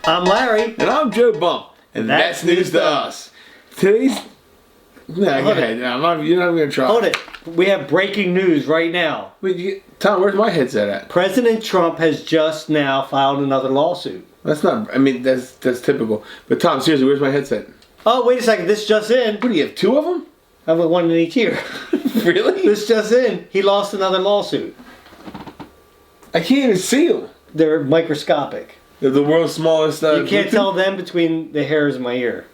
I'm Larry. And I'm Joe Bump. And that's news to us. Today's... No, go ahead. You're not even going to try. Hold it. We have breaking news right now. Wait, Tom, where's my headset at? President Trump has just now filed another lawsuit. That's not... I mean, that's typical. But Tom, seriously, where's my headset? Oh, wait a second. This just in. What do you have, 2 of them? I have one in each ear. Really? This just in. He lost another lawsuit. I can't even see them. They're microscopic. They're the world's smallest... you can't tell them between the hairs in my ear.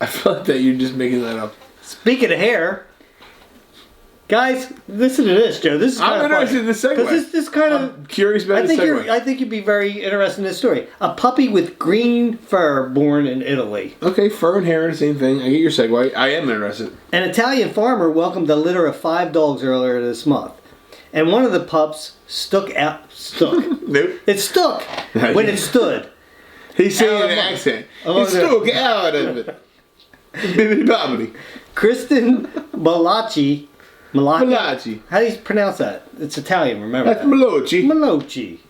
I feel like that you're just making that up. Speaking of hair, guys, listen to this, Joe. This is kind I'm of interested in this segue. Because this kind of... I'm curious about this segue. I think you'd be very interested in this story. A puppy with green fur born in Italy. Okay, fur and hair, the same thing. I get your segue. I am interested. An Italian farmer welcomed a litter of 5 dogs earlier this month. And one of the pups stuck out. Nope. It stuck when it stood. He's saying an accent. It stuck out of it. Bibbidi-bobbidi. Kristen Malachi. Malachi. How do you pronounce that? It's Italian, remember? That's Malachi. Malachi.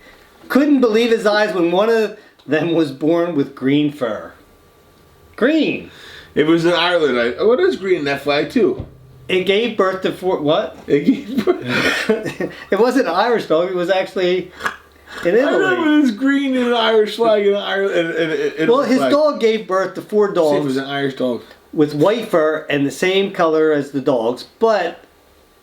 Couldn't believe his eyes when one of them was born with green fur. Green. It was in Ireland. What is green in that flag, too? It gave birth to what? It gave birth. It wasn't an Irish dog. It was actually in Italy. I remember this green in an Irish flag in Ireland. Well, his dog gave birth to 4 dogs. It was an Irish dog. With white fur and the same color as the dogs, but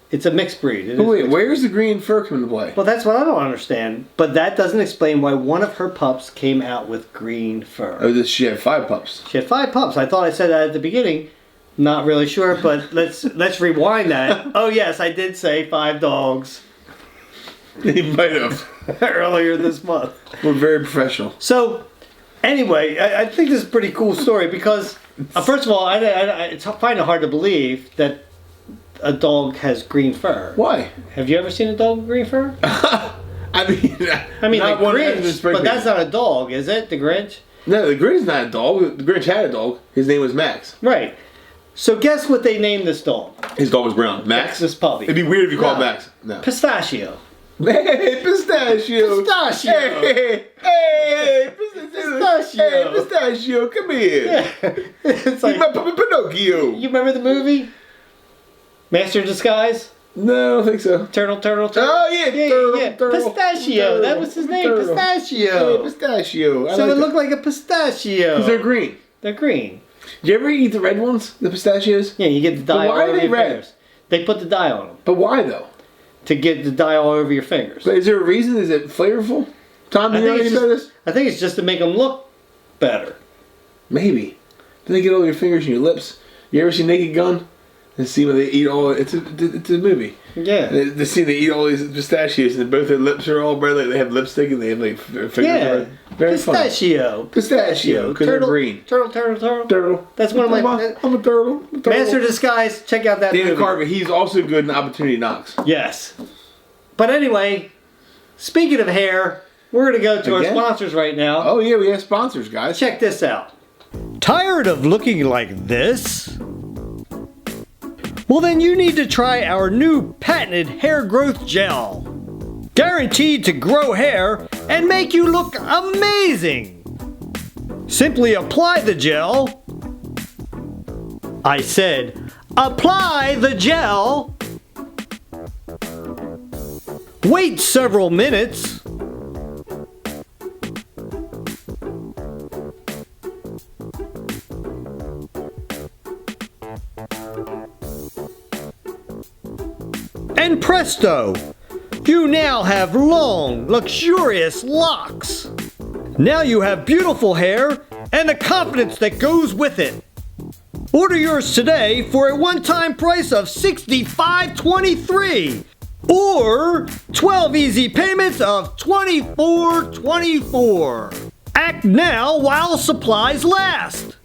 it's a mixed breed. But wait, where's the green fur come into play? Well, that's what I don't understand. But that doesn't explain why one of her pups came out with green fur. Oh, she had 5 pups. She had 5 pups. I thought I said that at the beginning. Not really sure, but let's rewind that. Oh yes, I did say 5 dogs. You might have. Earlier this month. We're very professional. So, anyway, I think this is a pretty cool story because, first of all, I find it hard to believe that a dog has green fur. Why? Have you ever seen a dog with green fur? I mean, like Grinch, but that's not a dog, is it? The Grinch? No, the Grinch is not a dog. The Grinch had a dog. His name was Max. Right. So guess what they named this dog? His dog was brown. Max? This puppy. It'd be weird if you called Max. No. Pistachio. Hey, pistachio. Pistachio. Hey, pistachio. Hey, pistachio, come here. Yeah. It's like, he's my puppy Pinocchio. You remember the movie? Master of Disguise? No, I don't think so. Turtle. Oh, yeah. Turtle. Pistachio. Turtle. That was his name. Turtle. Pistachio. Hey, pistachio. So it looked like a pistachio. Because they're green. They're green. Do you ever eat the red ones? The pistachios? Yeah, you get the dye all over your fingers. They put the dye on them. But why, though? To get the dye all over your fingers. But is there a reason? Is it flavorful? Tom, do you know anything about this? I think it's just to make them look better. Maybe. Then they get all your fingers and your lips. You ever see Naked Gun? And see when they eat all... It's a movie. Yeah. They see they eat all these pistachios and both their lips are all red. Like they have lipstick and they have like fingers. Yeah. Very Pistachio. Pistachio. Because they're green. Turtle. That's one of my... I'm a turtle. Master of Disguise. Check out that Dana movie. Carvey. He's also good in Opportunity Knocks. Yes. But anyway, speaking of hair, we're going to go to our sponsors right now. Oh yeah, we have sponsors, guys. Check this out. Tired of looking like this? Well, then you need to try our new patented hair growth gel. Guaranteed to grow hair and make you look amazing. Simply apply the gel. I said, apply the gel. Wait several minutes. And presto, you now have long, luxurious locks. Now you have beautiful hair and the confidence that goes with it. Order yours today for a one-time price of $65.23 or 12 easy payments of $24.24. Act now while supplies last.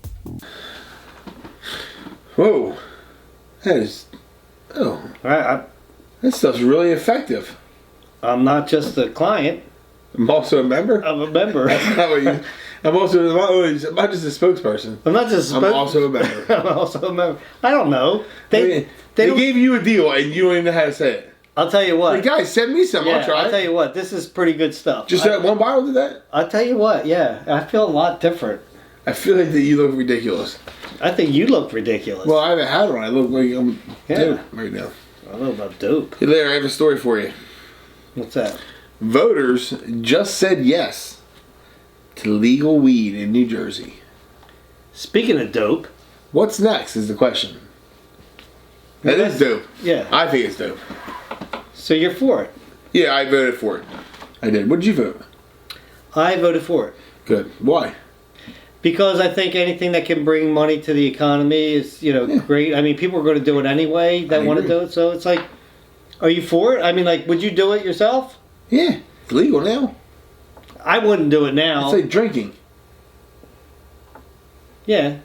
Whoa. That is... Oh. That stuff's really effective. I'm not just a client. I'm also a member? I'm a member. That's not what you... I'm not just a spokesperson. I'm not just a I'm also a member. I'm also a member. I don't know. They gave you a deal and you don't even know how to say it. I'll tell you what. Hey guys, send me some. I'll try I'll it. tell you what. This is pretty good stuff. Just that one bottle of that? I'll tell you what. Yeah, I feel a lot different. I feel like that you look ridiculous. I think you look ridiculous. Well, I haven't had one. I look like I'm Yeah. dope right now. I don't know about dope. Hey, Larry, I have a story for you. What's that? Voters just said yes to legal weed in New Jersey. Speaking of dope. What's next is the question. That is dope. Yeah. I think it's dope. So you're for it? Yeah, I voted for it. I did. What did you vote? I voted for it. Good. Why? Because I think anything that can bring money to the economy is, great. I mean, people are going to do it anyway that want to do it. So it's like, are you for it? I mean, like, would you do it yourself? Yeah. It's legal now. I wouldn't do it now. It's like drinking. Yeah.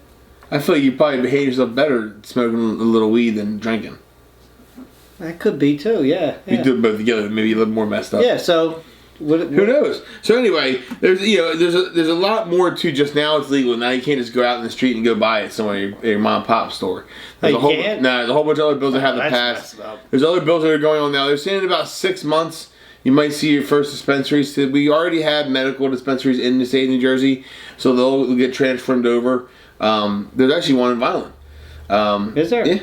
I feel like you probably behave yourself better smoking a little weed than drinking. That could be too, yeah. You do it both together, maybe a little more messed up. Yeah, so... Who knows? So anyway, there's a lot more to just now it's legal. Now you can't just go out in the street and go buy it somewhere at your mom and pop store. There's there's a whole bunch of other bills that have to pass. There's other bills that are going on now. They're saying in about 6 months you might see your first dispensaries. We already have medical dispensaries in the state of New Jersey, so they'll get transferred over. There's actually one in Vineland. Is there? Yeah.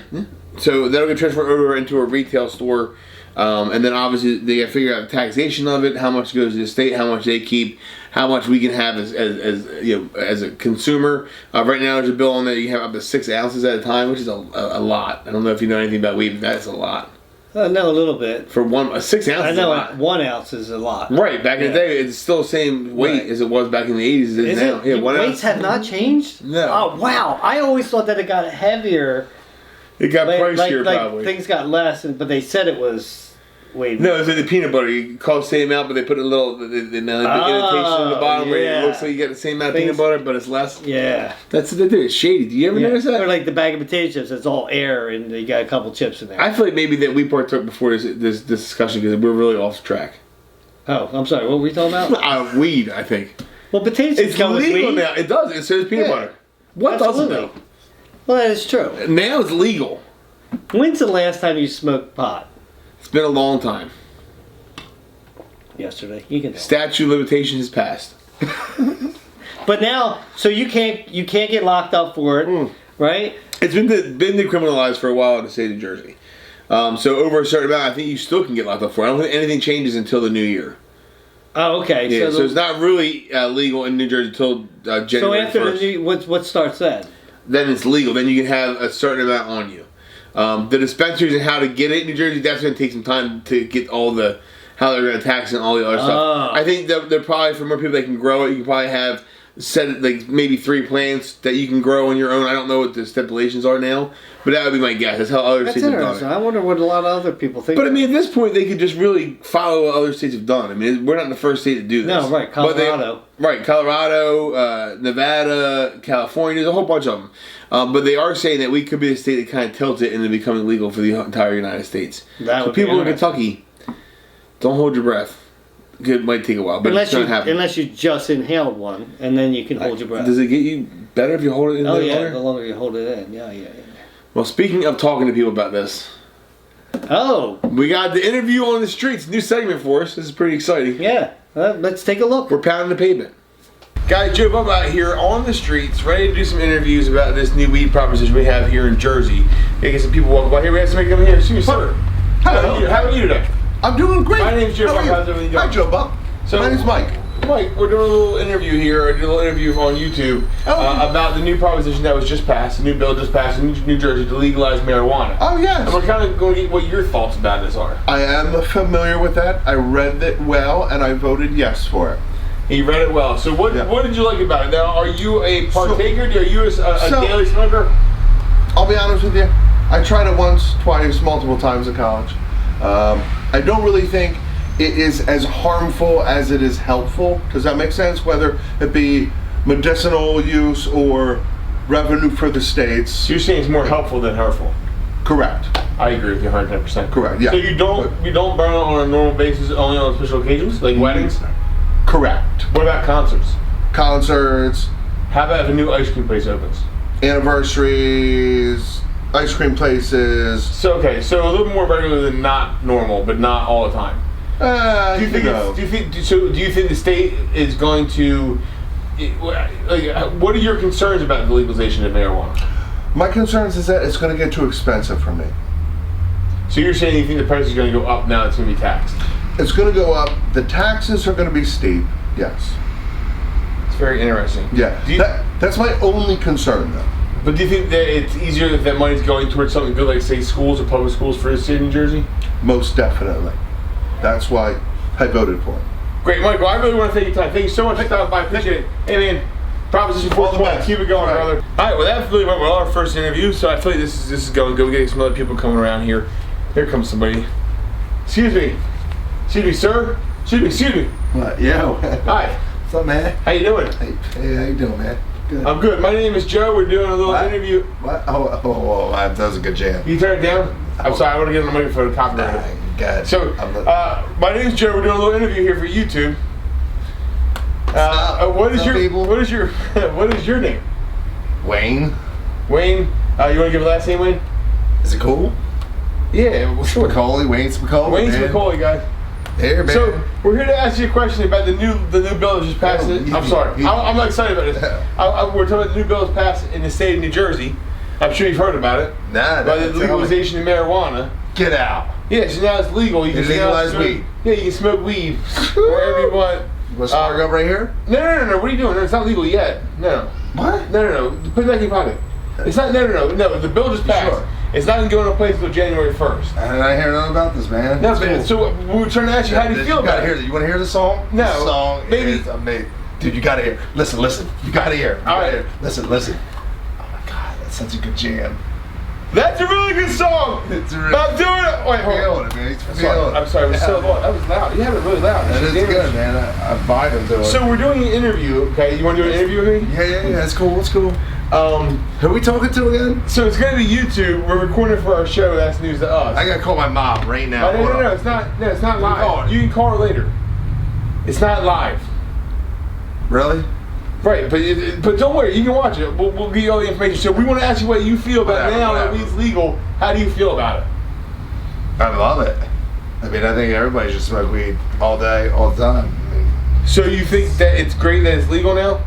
So that'll get transferred over into a retail store. And then obviously they got to figure out the taxation of it, how much goes to the state, how much they keep, how much we can have as a consumer. Right now there's a bill on that you can have up to 6 ounces at a time, which is a lot. I don't know if you know anything about weed, but that's a lot. I know a little bit. For 6 ounces, I know is a lot. 1 ounce is a lot. Right, back in the day, it's still the same weight as it was back in the 80s as it is now. Yeah, weights have not changed? No. Oh, wow. I always thought that it got heavier. It got pricier, probably. Things got less, but they said it was way more. No, it's like the peanut butter. You call the same amount, but they put a little the imitation on the bottom where it looks like you get the same amount of peanut butter, but it's less. Yeah. That's what they do. It's shady. Do you ever notice that? Or like the bag of potato chips, it's all air and you got a couple chips in there. I feel like maybe that we partook before this discussion because we're really off track. Oh, I'm sorry. What were we talking about? Weed, I think. Well, potato chips come with legal weed. now. It does. It says peanut butter. What doesn't though? Well, that is true. Now it's legal. When's the last time you smoked pot? It's been a long time. Yesterday. You can. Statute of limitations has passed. But now, so you can't get locked up for it, right? It's been decriminalized for a while in the state of New Jersey. So over a certain amount, I think you still can get locked up for it. I don't think anything changes until the new year. Oh, okay. Yeah, so it's not really legal in New Jersey until January 1st. So after the new, what starts then? Then it's legal. Then you can have a certain amount on you. The dispensaries and how to get it in New Jersey, that's going to take some time to get all the, how they're going to tax it and all the other stuff. I think that they're probably, for more people that can grow it, you can probably have like maybe 3 plants that you can grow on your own. I don't know what the stipulations are now, but that would be my guess. That's how other states have done it. I wonder what a lot of other people think. But I mean, at this point, they could just really follow what other states have done. I mean, we're not the first state to do this. No, right, Colorado. Colorado, Nevada, California, there's a whole bunch of them. But they are saying that we could be the state that kind of tilts it into becoming legal for the entire United States. So people in Kentucky, don't hold your breath. It might take a while, but it's going to happen. Unless you just inhaled one, and then you can hold your breath. Does it get you better if you hold it in there longer? The longer you hold it in. Yeah. Well, speaking of talking to people about this. Oh. We got the interview on the streets. New segment for us. This is pretty exciting. Yeah. Let's take a look. We're pounding the pavement. Guys, Joe Bub out here on the streets, ready to do some interviews about this new weed proposition we have here in Jersey. Get some people walking by here. We have somebody coming here. Excuse me, sir. Hello. How are you today? I'm doing great. My name's Joe Buck. How's everything going? Hi, Joe Buck. So, my name's Mike. Mike, we're doing a little interview here, a little interview on YouTube about the new proposition that was just passed, the new bill just passed in New Jersey to legalize marijuana. Oh, yes. And we're kind of going to get what your thoughts about this are. I am familiar with that. I read it well, and I voted yes for it. You read it well. So what did you like about it? Now, are you a partaker? Are you a daily smoker? I'll be honest with you. I tried it once, twice, multiple times in college. I don't really think it is as harmful as it is helpful. Does that make sense? Whether it be medicinal use or revenue for the states. So you're saying it's more helpful than hurtful? Correct. I agree with you 110%. Correct, yeah. So you don't burn it on a normal basis, only on special occasions, like weddings? Correct. What about concerts? Concerts. How about if a new ice cream place opens? Anniversaries. ice cream places. So okay, so a little more regular than not normal, but not all the time. Do you think the state is going to? What are your concerns about the legalization of marijuana? My concerns is that it's going to get too expensive for me. So you're saying you think the price is going to go up now? It's going to be taxed. It's going to go up. The taxes are going to be steep. Yes. It's very interesting. Yeah. That's my only concern, though. But do you think that it's easier if that money's going towards something good, like say schools or public schools for the state of New Jersey? Most definitely. That's why I voted for it. Great, Michael. I really want to thank you time. Thank you so much for stopping by. Appreciate it. Hey, man. Proposition 420. Keep it going, brother. All right. Well, that really went well. Our first interview. So I feel like this is going good. We're getting some other people coming around here. Here comes somebody. Excuse me. Excuse me, sir. Excuse me. What? Yo. Hi. What's up, man? How you doing? Hey, how you doing, man? Good. I'm good. My name is Joe. We're doing a little interview. What? Oh, that was a good jam. You turn it down? I'm sorry. I want to get on the microphone to copyright it. God. So, my name is Joe. We're doing a little interview here for YouTube. What is your name? Wayne. Wayne. You want to give a last name, Wayne? Is it cool? Yeah, well, sure. McCauley, Wayne Spicoli. Wayne Spicoli, guys. Here, man. So we're here to ask you a question about the new bill that just passed. I'm sorry. I'm not excited about this. We're talking about the new bill that's passed in the state of New Jersey. I'm sure you've heard about it. Nah. About the legalization of marijuana. Get out. Yeah, so now it's legal. You can legalize weed. Yeah, you can smoke weed wherever you want. You want to spark up right here? No. What are you doing? No, it's not legal yet. No. What? No. Put it back in your pocket. It's not. No. The bill just passed. Sure. It's not going to go into place until January 1st. I didn't hear nothing about this, man. No, man. So we were trying to ask you, how do you feel about it? You want to hear the song? No. The song maybe. is amazing. Dude, you got to hear. Listen. You got to hear. All right. Listen. Oh my God, that's such a good jam. That's a really good song. It's really. I'm doing it. Wait, hold on. Man. I'm sorry. It was so loud. That was loud. You have it really loud. That is good, man. I vibe into it. So we're doing an interview. Okay, you want to do an interview with me? Yeah. That's cool. Who are we talking to again? So it's going to be YouTube. We're recording for our show. That's news to us. I gotta call my mom right now. No. It's not. No, it's not live. You can call her later. It's not live. Really? Right, but don't worry. You can watch it. We'll give you all the information. So we want to ask you what you feel about now that weed's legal. How do you feel about it? I love it. I mean, I think everybody should smoke weed all day, all the time. So you think that it's great that it's legal now?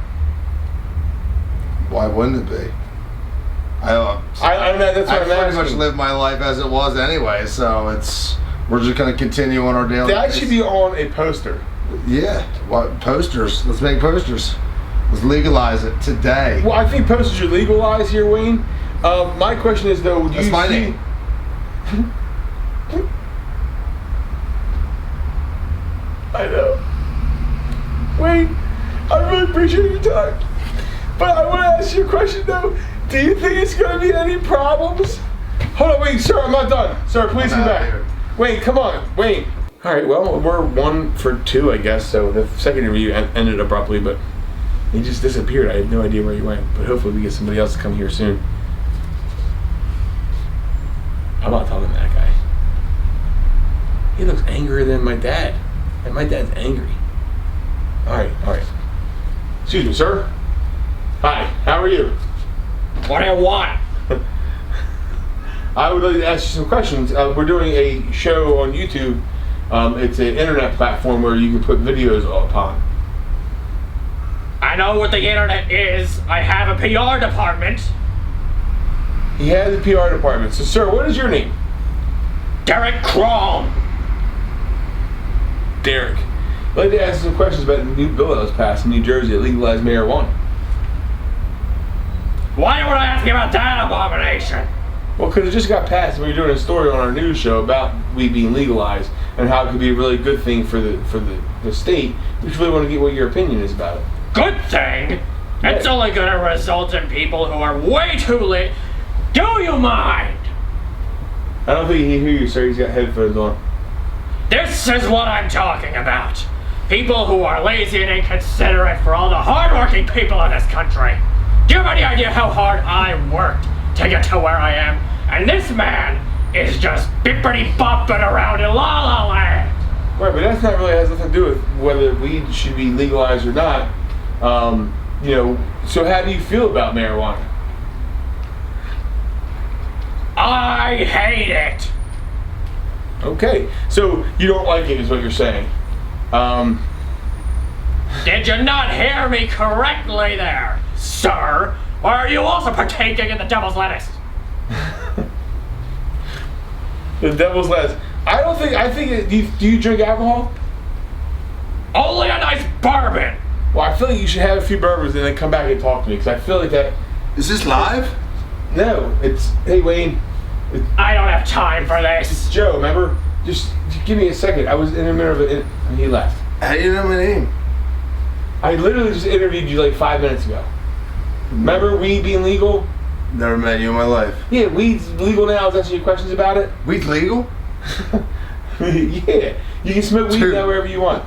Why wouldn't it be? I know that's what I'm pretty asking. much lived my life as it was anyway, so we're just gonna continue on our daily. That should be on a poster. Yeah, what posters? Let's make posters. Let's legalize it today. Well, I think posters are legalized here, Wayne. My question is though, That's my name. I know. Wayne, I really appreciate your time. But I want to ask you a question though. Do you think it's going to be any problems? Hold on, Wayne, sir, I'm not done. Sir, please come back. Wayne, come on, Wayne. All right, well, we're 1 for 2, I guess. So the second interview ended abruptly, but he just disappeared. I had no idea where he went. But hopefully we get somebody else to come here soon. I'm not talking to that guy. He looks angrier than my dad. And my dad's angry. All right. Excuse me, sir. Hi, how are you? What do you want? I would like to ask you some questions. We're doing a show on YouTube. It's an internet platform where you can put videos upon. I know what the internet is. I have a PR department. He has a PR department. So, sir, what is your name? Derek Crom. Derek. I'd like to ask some questions about the new bill that was passed in New Jersey that legalized marijuana. Why would I ask you about that abomination? Well, because it just got passed and we were doing a story on our news show about weed being legalized and how it could be a really good thing for the state. We just really want to get what your opinion is about it. Good thing? It's only going to result in people who are way too late. Do you mind? I don't think he can hear you, sir. He's got headphones on. This is what I'm talking about. People who are lazy and inconsiderate for all the hardworking people in this country. Do you have any idea how hard I worked to get to where I am? And this man is just bippity-bopping around in La La Land. Right, but that's not really has nothing to do with whether weed should be legalized or not. So how do you feel about marijuana? I hate it. Okay, so you don't like it, is what you're saying. Did you not hear me correctly there, sir? Or are you also partaking in the devil's lettuce? The devil's lettuce. Do you drink alcohol? Only a nice bourbon. Well, I feel like you should have a few bourbons and then come back and talk to me, because I feel like that... Is this live? No, it's... Hey, Wayne. I don't have time for this. It's Joe, remember? Just give me a second. I was in the middle of it, and he left. How do you know my name? I literally just interviewed you like 5 minutes ago. Remember weed being legal? Never met you in my life. Yeah, weed's legal now. I was asking you questions about it. Weed's legal? Yeah, you can smoke weed Dude. now wherever you want.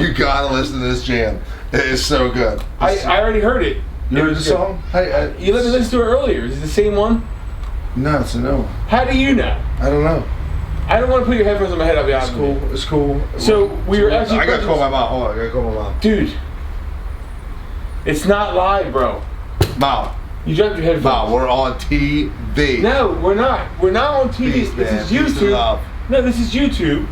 You gotta listen to this jam. It is so good. I already heard it. You heard the song? Hey, You let me listen to it earlier. Is it the same one? No, it's a no. How do you know? I don't know. I don't want to put your headphones on my head. I'll be honest It's with cool. you. It's cool. So we were actually. I gotta call my mom. Hold on, I gotta call my mom. Dude, it's not live, bro. Mom. You dropped your headphones. Mom, we're on TV. No, we're not. We're not on TV. Peace, This man. is Peace and YouTube. love. No, this is YouTube.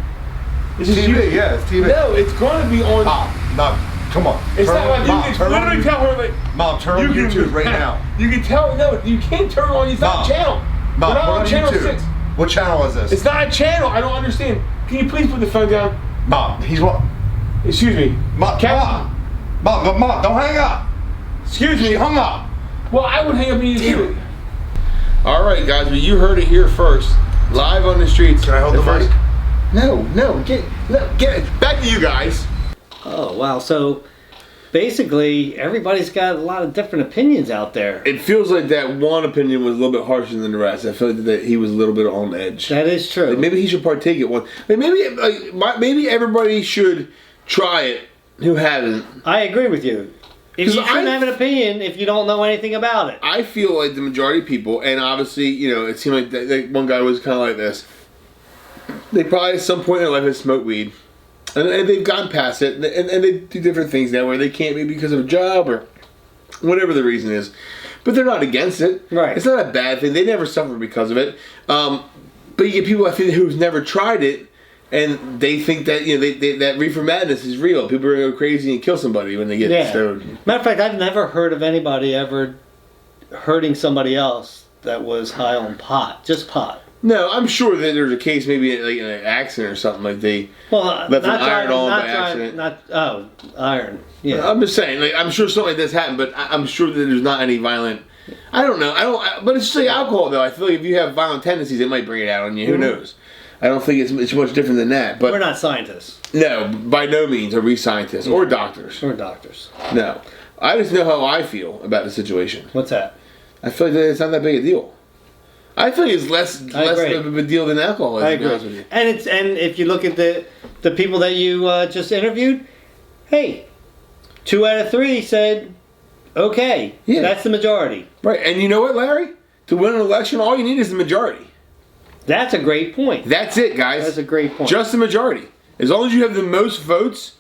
This is TV, YouTube. yeah, it's TV. No, it's going to be on. Mom, no, come on. It's Turn not like Mom, you can turn on literally YouTube. tell her like. Mom, turn on you can- YouTube right now. You can tell. No, you can't turn it on. It's not Mom. a channel. Mom, we're not we're on on channel YouTube. 6. What channel is this? It's not a channel. I don't understand. Can you please put the phone down? Mom, he's what? Excuse me. Mom, Mom, don't hang up. Excuse me. She hung up. Well, I would hang up and you too. All right, guys, but you heard it here first, live on the streets. Can I hold the mic? No, get it. Back to you guys. Oh, wow. So basically, everybody's got a lot of different opinions out there. It feels like that one opinion was a little bit harsher than the rest. I feel like that he was a little bit on edge. That is true. Like maybe he should partake in one. Like maybe everybody should try it who hasn't. I agree with you. If you 'Cause shouldn't have an opinion if you don't know anything about it. I feel like the majority of people, and obviously, it seemed like that one guy was kind of like this. They probably at some point in their life have smoked weed, and they've gone past it, and they do different things now where they can't, maybe because of a job or whatever the reason is. But they're not against it. Right. It's not a bad thing. They never suffer because of it. But you get people, I think, who's never tried it, and they think that that reefer madness is real. People are gonna go crazy and kill somebody when they get stoned. Matter of fact, I've never heard of anybody ever hurting somebody else that was high on pot, just pot. No, I'm sure that there's a case, maybe like in an accident or something, like they left an iron on by accident. Iron. Yeah. I'm just saying, I'm sure something like this happened, but I'm sure that there's not any violent. I don't know. But it's just like alcohol, though. I feel like if you have violent tendencies, it might bring it out on you. Who knows? I don't think it's much different than that. But we're not scientists. No, by no means are we scientists or doctors. Or doctors. No, I just know how I feel about the situation. What's that? I feel like it's not that big a deal. I think it's less of a deal than alcohol is. I agree. To be honest with you. And if you look at the people that you just interviewed, hey, 2 out of 3 said, okay, that's the majority. Right, and you know what, Larry? To win an election, all you need is the majority. That's a great point. That's it, guys. That's a great point. Just the majority. As long as you have the most votes,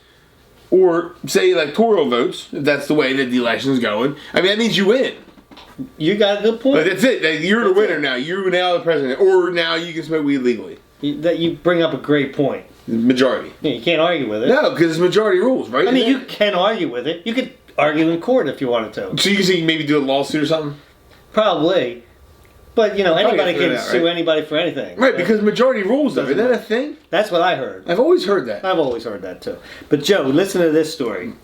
or say electoral votes, if that's the way that the election is going, I mean, that means you win. You got a good point. But that's it. You're the winner now. You're now the president. Or now you can smoke weed legally. You bring up a great point. Majority. Yeah, you can't argue with it. No, because it's majority rules, right? I mean, you can argue with it. You could argue in court if you wanted to. So you can maybe do a lawsuit or something? Probably. But, anybody can that, sue right? anybody for anything. Right, because majority rules, though. Isn't that a thing? That's what I heard. I've always heard that. I've always heard that, too. But, Joe, listen to this story.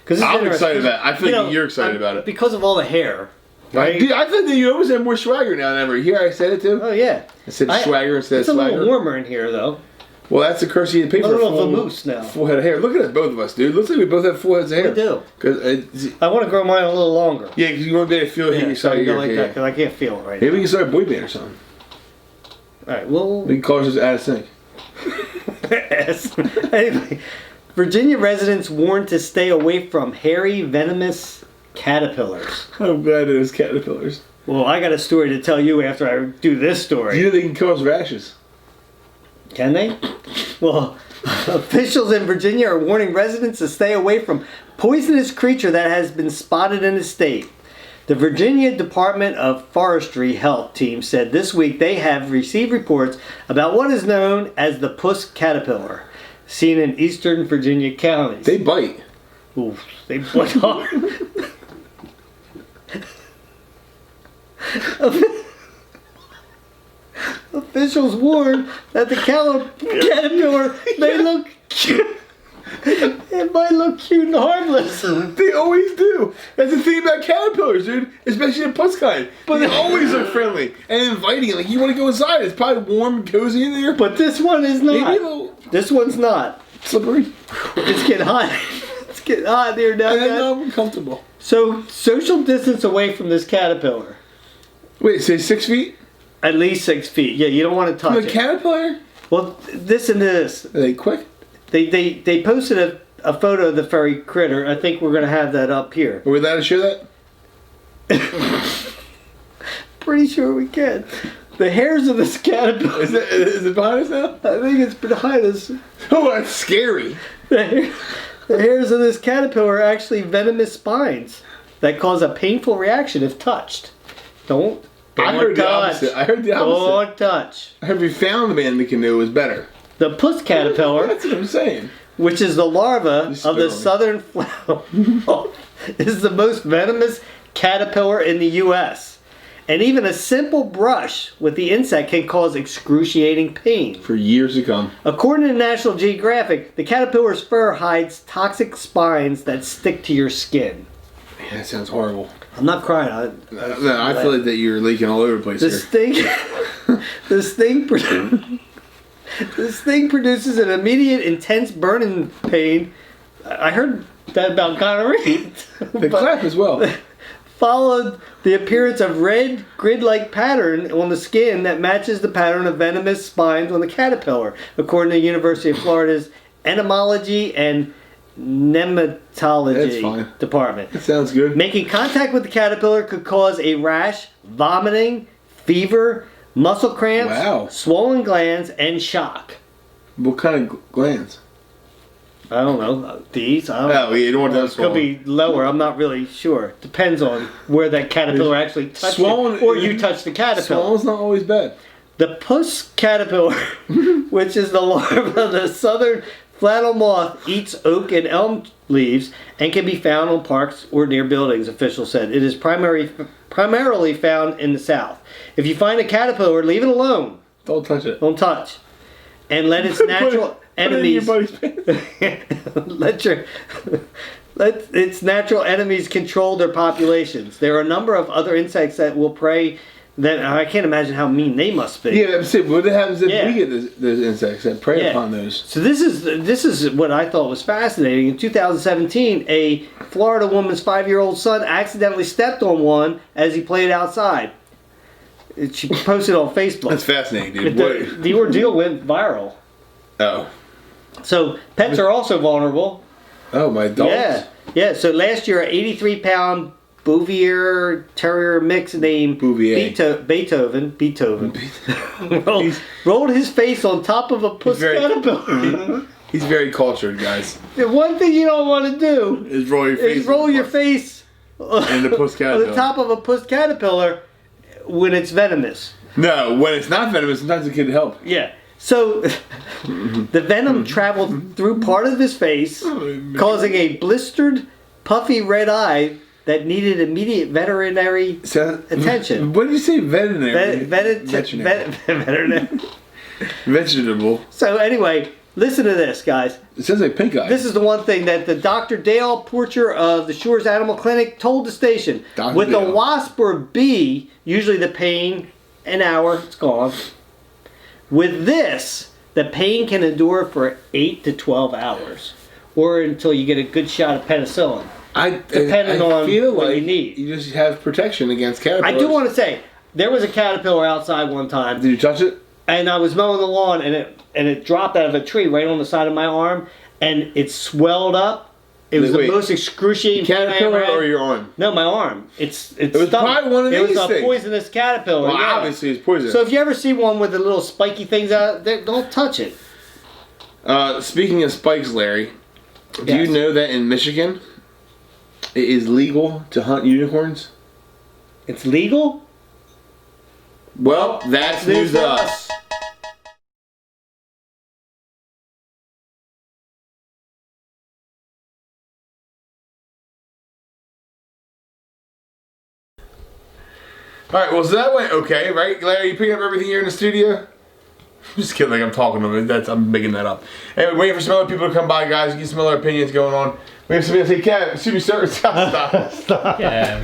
I'm excited about it. I think you're excited about it. Because of all the hair. Right? I think that you always have more swagger now than ever. You hear I said it, too? Oh, yeah. I said swagger instead of swagger. It's a little warmer in here, though. Well, that's the curse you pay for a little vamoose now. Full head of hair. Look at us, both of us, dude. Looks like we both have full heads of hair. We do. Cause I want to grow mine a little longer. Yeah, because you want to be able to feel it inside your like hair. that, because I can't feel it right Maybe now. we can start a boy band or something. All right, well... We can call it just Out of Sync. Anyway, Virginia residents warned to stay away from hairy, venomous caterpillars. I'm glad it was caterpillars. Well, I got a story to tell you after I do this story. You know they can cause rashes. Can they? Well, officials in Virginia are warning residents to stay away from poisonous creature that has been spotted in the state. The Virginia Department of Forestry Health team said this week they have received reports about what is known as the puss caterpillar, seen in eastern Virginia counties. They bite. Ooh, they bite hard. Officials warn that the caterpillar may look cute. It might look cute and harmless. They always do. That's the thing about caterpillars, dude. Especially the puss kind. But they always look friendly and inviting. Like, you want to go inside. It's probably warm and cozy in there. But this one is not. Maybe a little This one's not. slippery. It's getting hot. It's getting hot here now, And guys. I'm uncomfortable. So, social distance away from this caterpillar. Wait, say 6 feet? At least 6 feet. Yeah, you don't want to touch From a it. caterpillar? Well, listen to this. Are they quick? They posted a photo of the furry critter. I think we're going to have that up here. Are we allowed to show that? Pretty sure we can. The hairs of this caterpillar. Is it behind us now? I think it's behind us. Oh, that's scary. The hairs of this caterpillar are actually venomous spines that cause a painful reaction if touched. Don't I heard the opposite. I heard the opposite. Don't touch. I heard if you found the man in the canoe, it was better. The puss caterpillar, That's what I'm saying. which is the larva You of the spit southern flower, is the most venomous caterpillar in the U.S. And even a simple brush with the insect can cause excruciating pain. For years to come. According to National Geographic, the caterpillar's fur hides toxic spines that stick to your skin. Man, that sounds horrible. I'm not crying. I feel like that you're leaking all over the place This here. thing produces an immediate, intense burning pain. I heard that about gonorrhea. They clap as well. Followed the appearance of red grid-like pattern on the skin that matches the pattern of venomous spines on the caterpillar, according to the University of Florida's Entomology and Nematology department. That sounds good. Making contact with the caterpillar could cause a rash, vomiting, fever, muscle cramps, swollen glands, and shock. What kind of glands? I don't know. These? I don't know. You don't want that Could be lower. I'm not really sure. Depends on where that caterpillar actually touched it, or you touch the caterpillar. Swollen's not always bad. The puss caterpillar, which is the larva of the southern flannel moth, eats oak and elm leaves and can be found on parks or near buildings, officials said. It is primarily found in the south. If you find a caterpillar, leave it alone. Don't touch it. Don't touch. And let its natural enemies let its natural enemies control their populations. There are a number of other insects that will prey. That I can't imagine how mean they must be. Yeah, what happens if we get those insects that prey upon those? So this is what I thought was fascinating. In 2017, a Florida woman's 5-year-old son accidentally stepped on one as he played outside. She posted on Facebook. That's fascinating, dude. The ordeal went viral. Oh. So pets are also vulnerable. Oh, my dogs? Yeah. So last year, an 83-pound Bouvier Terrier mix named Beethoven rolled his face on top of a puss caterpillar. He's very cultured, guys. The one thing you don't want to do is roll your face in the puss caterpillar. On the top of a puss caterpillar when it's venomous. No, when it's not venomous, sometimes it can help. Yeah. So the venom traveled through part of his face, causing a blistered, puffy red eye that needed immediate veterinary attention. What did you say, veterinary? Veterinary. Vegetable. So anyway, listen to this, guys. It sounds like pink eye. This is the one thing that the Dr. Dale Porcher of the Shores Animal Clinic told the station. With a wasp or bee, usually the pain, an hour, it's gone. With this, the pain can endure for 8 to 12 hours. Or until you get a good shot of penicillin. Depending on what you need. You just have protection against caterpillars. I do want to say, there was a caterpillar outside one time. Did you touch it? And I was mowing the lawn, and it dropped out of a tree right on the side of my arm, and it swelled up. It was the most excruciating caterpillar or your arm? No, my arm. It was probably one of these things. It was a poisonous caterpillar. Well, obviously it's poisonous. So if you ever see one with the little spiky things out there, don't touch it. Speaking of spikes, Larry, do you know that in Michigan, it is legal to hunt unicorns? It's legal? Well, that's news to us. Alright, well, so that went okay, right? Larry, you picking up everything here in the studio? I'm just kidding, like I'm talking to them. I'm making that up. Anyway, waiting for some other people to come by, guys, get some other opinions going on. We have somebody to say, Kev, excuse me, sir, stop. Yeah.